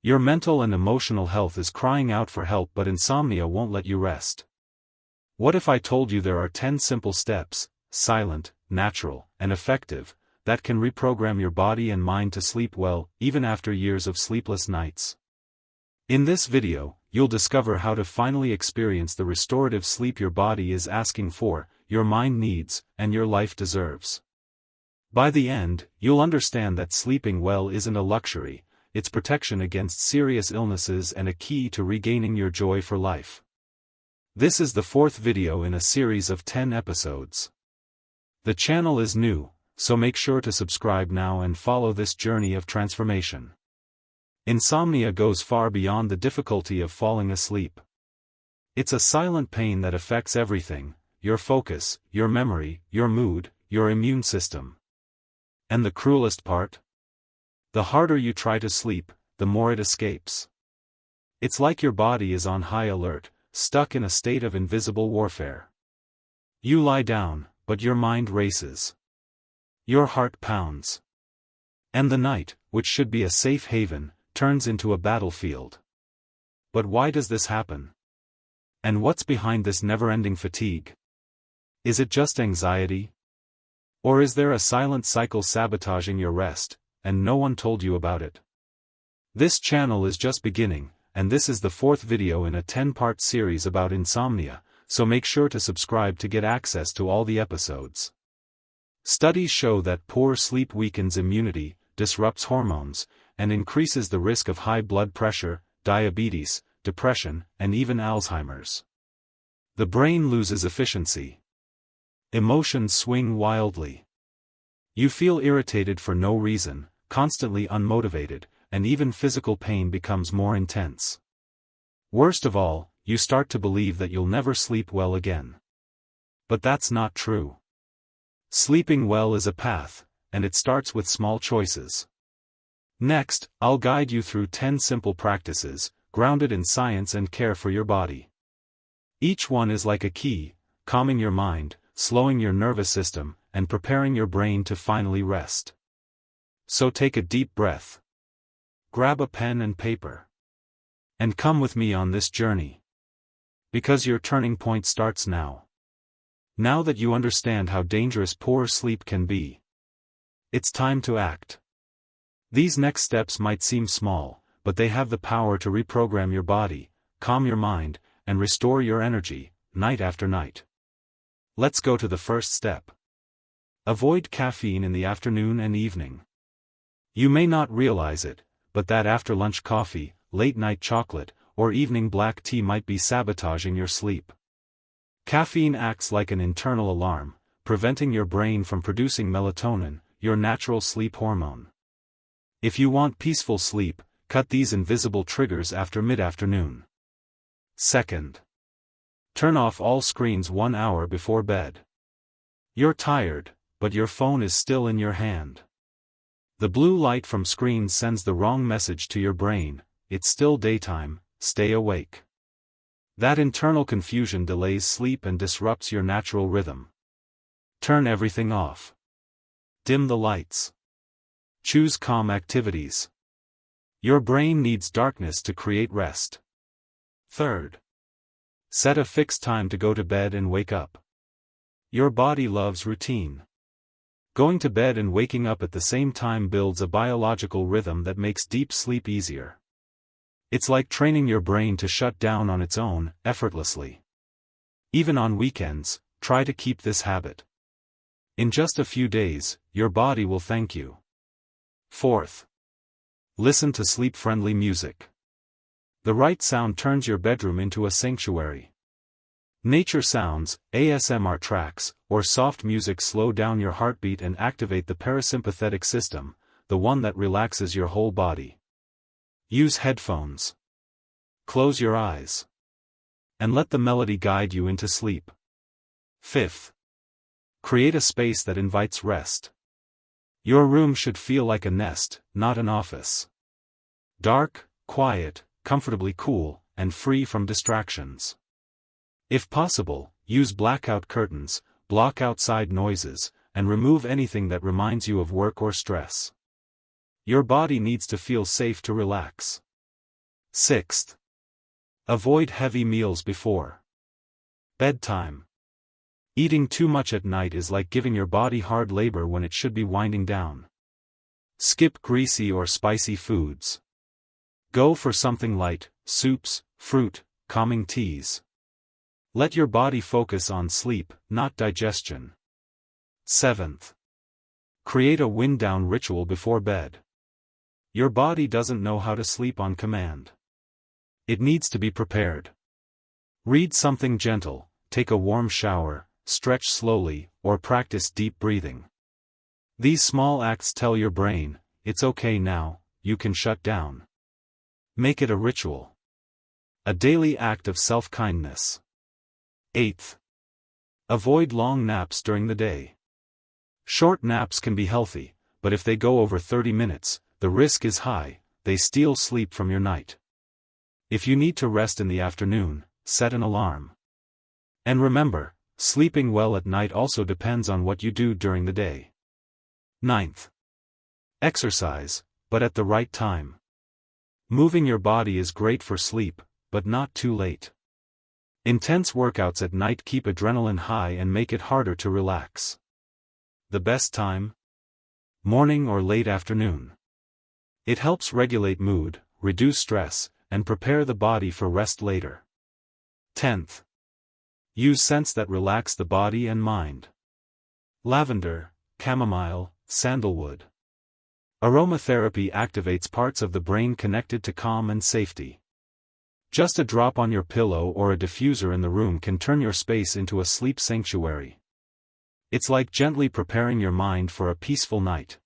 Your mental and emotional health is crying out for help, but insomnia won't let you rest. What if I told you there are 10 simple steps, silent, natural, and effective, that can reprogram your body and mind to sleep well, even after years of sleepless nights? In this video, you'll discover how to finally experience the restorative sleep your body is asking for, your mind needs, and your life deserves. By the end, you'll understand that sleeping well isn't a luxury, it's protection against serious illnesses and a key to regaining your joy for life. This is the 4th video in a series of 10 episodes. The channel is new, so make sure to subscribe now and follow this journey of transformation. Insomnia goes far beyond the difficulty of falling asleep. It's a silent pain that affects everything: your focus, your memory, your mood, your immune system. And the cruelest part? The harder you try to sleep, the more it escapes. It's like your body is on high alert, stuck in a state of invisible warfare. You lie down, but your mind races. Your heart pounds. And the night, which should be a safe haven, turns into a battlefield. But why does this happen? And what's behind this never-ending fatigue? Is it just anxiety? Or is there a silent cycle sabotaging your rest, and no one told you about it? This channel is just beginning, and this is the 4th video in a 10-part series about insomnia, so make sure to subscribe to get access to all the episodes. Studies show that poor sleep weakens immunity, disrupts hormones, and increases the risk of high blood pressure, diabetes, depression, and even Alzheimer's. The brain loses efficiency. Emotions swing wildly. You feel irritated for no reason, constantly unmotivated, and even physical pain becomes more intense. Worst of all, you start to believe that you'll never sleep well again. But that's not true. Sleeping well is a path, and it starts with small choices. Next, I'll guide you through 10 simple practices, grounded in science and care for your body. Each one is like a key, calming your mind, slowing your nervous system, and preparing your brain to finally rest. So take a deep breath. Grab a pen and paper. And come with me on this journey. Because your turning point starts now. Now that you understand how dangerous poor sleep can be, it's time to act. These next steps might seem small, but they have the power to reprogram your body, calm your mind, and restore your energy, night after night. Let's go to the first step. Avoid caffeine in the afternoon and evening. You may not realize it, but that after-lunch coffee, late-night chocolate, or evening black tea might be sabotaging your sleep. Caffeine acts like an internal alarm, preventing your brain from producing melatonin, your natural sleep hormone. If you want peaceful sleep, cut these invisible triggers after mid-afternoon. Second, turn off all screens 1 hour before bed. You're tired, but your phone is still in your hand. The blue light from screens sends the wrong message to your brain: it's still daytime, stay awake. That internal confusion delays sleep and disrupts your natural rhythm. Turn everything off. Dim the lights. Choose calm activities. Your brain needs darkness to create rest. Third, set a fixed time to go to bed and wake up. Your body loves routine. Going to bed and waking up at the same time builds a biological rhythm that makes deep sleep easier. It's like training your brain to shut down on its own, effortlessly. Even on weekends, try to keep this habit. In just a few days, your body will thank you. Fourth, listen to sleep-friendly music. The right sound turns your bedroom into a sanctuary. Nature sounds, ASMR tracks, or soft music slow down your heartbeat and activate the parasympathetic system, the one that relaxes your whole body. Use headphones. Close your eyes. And let the melody guide you into sleep. Fifth, create a space that invites rest. Your room should feel like a nest, not an office. Dark, quiet, comfortably cool, and free from distractions. If possible, use blackout curtains, block outside noises, and remove anything that reminds you of work or stress. Your body needs to feel safe to relax. Sixth. Avoid heavy meals before bedtime. Eating too much at night is like giving your body hard labor when it should be winding down. Skip greasy or spicy foods. Go for something light, soups, fruit, calming teas. Let your body focus on sleep, not digestion. Seventh. Create a wind-down ritual before bed. Your body doesn't know how to sleep on command. It needs to be prepared. Read something gentle, take a warm shower, stretch slowly, or practice deep breathing. These small acts tell your brain, it's okay now, you can shut down. Make it a ritual. A daily act of self-kindness. Eighth. Avoid long naps during the day. Short naps can be healthy, but if they go over 30 minutes, the risk is high, they steal sleep from your night. If you need to rest in the afternoon, set an alarm. And remember, sleeping well at night also depends on what you do during the day. Ninth. Exercise, but at the right time. Moving your body is great for sleep, but not too late. Intense workouts at night keep adrenaline high and make it harder to relax. The best time? Morning or late afternoon. It helps regulate mood, reduce stress, and prepare the body for rest later. 10th. Use scents that relax the body and mind. Lavender, chamomile, sandalwood. Aromatherapy activates parts of the brain connected to calm and safety. Just a drop on your pillow or a diffuser in the room can turn your space into a sleep sanctuary. It's like gently preparing your mind for a peaceful night.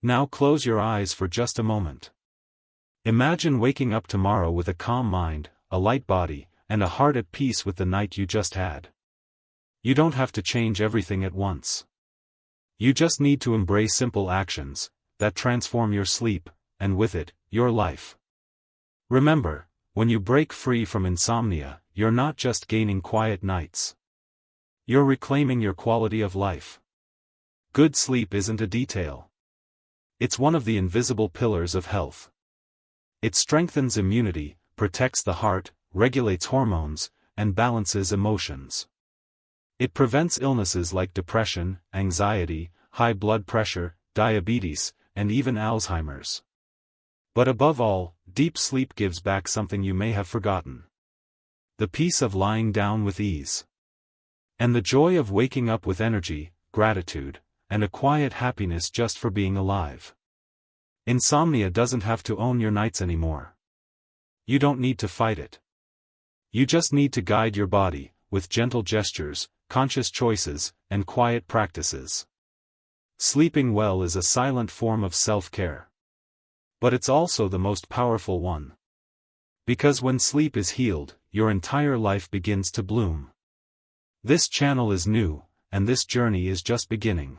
Now close your eyes for just a moment. Imagine waking up tomorrow with a calm mind, a light body, and a heart at peace with the night you just had. You don't have to change everything at once. You just need to embrace simple actions that transform your sleep, and with it, your life. Remember, when you break free from insomnia, you're not just gaining quiet nights. You're reclaiming your quality of life. Good sleep isn't a detail. It's one of the invisible pillars of health. It strengthens immunity, protects the heart, regulates hormones, and balances emotions. It prevents illnesses like depression, anxiety, high blood pressure, diabetes, and even Alzheimer's. But above all, deep sleep gives back something you may have forgotten. The peace of lying down with ease. And the joy of waking up with energy, gratitude, and a quiet happiness just for being alive. Insomnia doesn't have to own your nights anymore. You don't need to fight it. You just need to guide your body, with gentle gestures, conscious choices, and quiet practices. Sleeping well is a silent form of self-care. But it's also the most powerful one. Because when sleep is healed, your entire life begins to bloom. This channel is new, and this journey is just beginning.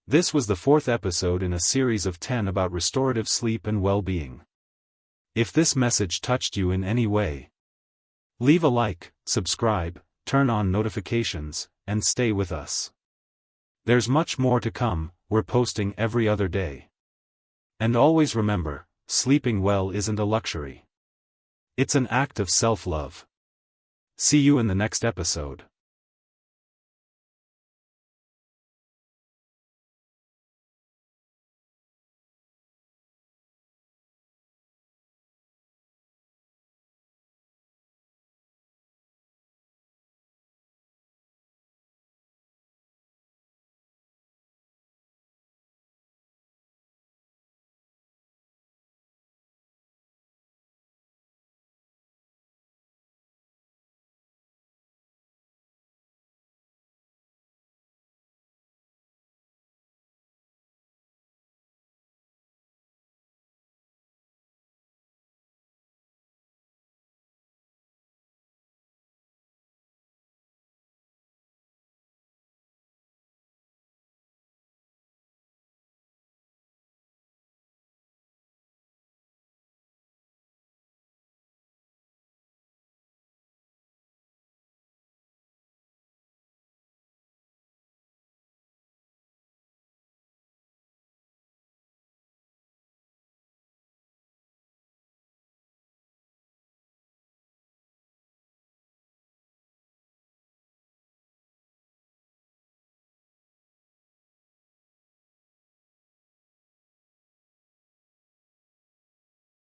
This was the 4th episode in a series of 10 about restorative sleep and well-being. If this message touched you in any way, leave a like, subscribe, turn on notifications, and stay with us. There's much more to come, we're posting every other day. And always remember, sleeping well isn't a luxury. It's an act of self-love. See you in the next episode.